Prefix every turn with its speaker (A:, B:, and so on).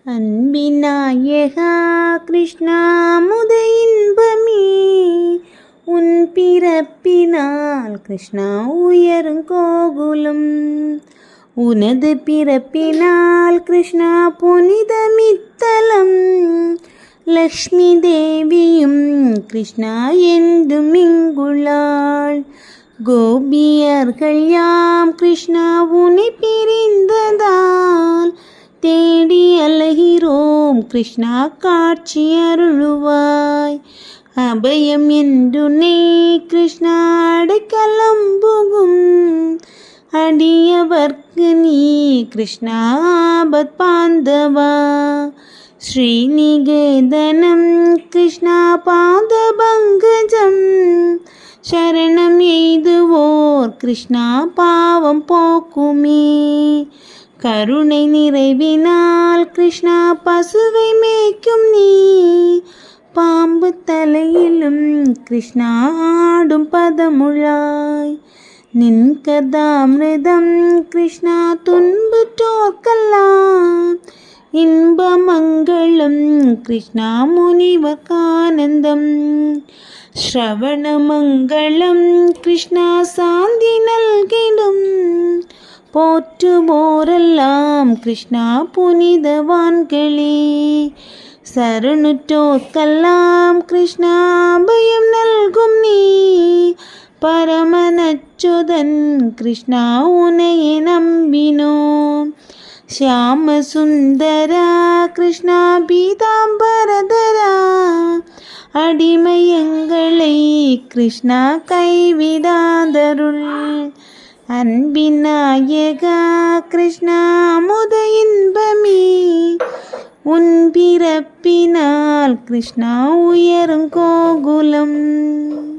A: அன்பிநாயகா கிருஷ்ணா முத இன்பமே உன் பிறப்பினால் கிருஷ்ணா உயரும் கோகுலம். உனது பிறப்பினால் கிருஷ்ணா புனிதமித்தலம். லக்ஷ்மி தேவியும் கிருஷ்ணா என்றும் இங்குள்ளாள். கோபியர்கள் யாம் கிருஷ்ணா உன்னை பிரிந்ததால் தேடி அலைகிறோம் கிருஷ்ணா காட்சி அருளுவாய். அபயம் என்றுனை கிருஷ்ணா அடைக்கலம் புகும். அடியவர்க்கு நீ கிருஷ்ணா ஆபத் பாந்தவா. ஸ்ரீநிகேதனம் கிருஷ்ணா பாத பங்கஜம். சரணம் எய்துவோர் கிருஷ்ணா பாவம் போக்குமே. கருணை நிறைவினால் கிருஷ்ணா பசுவை மேய்க்கும் நீ. பாம்பு தலையிலும் கிருஷ்ணா ஆடும் பதமுழாய். நின் கதாமிருதம் கிருஷ்ணா துன்புற்றோர்க்கெல்லாம் இன்பமங்களம் கிருஷ்ணா முனிவர்க்கானந்தம். ஸ்ரவணமங்களம் கிருஷ்ணா சாந்தி நல்கிடும். போற்றுவோரெல்லாம் கிருஷ்ணா புனிதவான்களே. சரணுற்றோர்க்கெல்லாம் கிருஷ்ணா அபயம் நல்கும் நீ. பரமனச்சுதன் கிருஷ்ணா உனையே நம்பினோம். ஷியாம சுந்தரா கிருஷ்ணா பீதாம்பரதரா. அடிமையங்களை கிருஷ்ணா கைவிடாதருள். அன்பிநாயகா கிருஷ்ணா அமுத இன்பமே உன் பிறப்பினால் கிருஷ்ணா உயரும் கோகுலம்.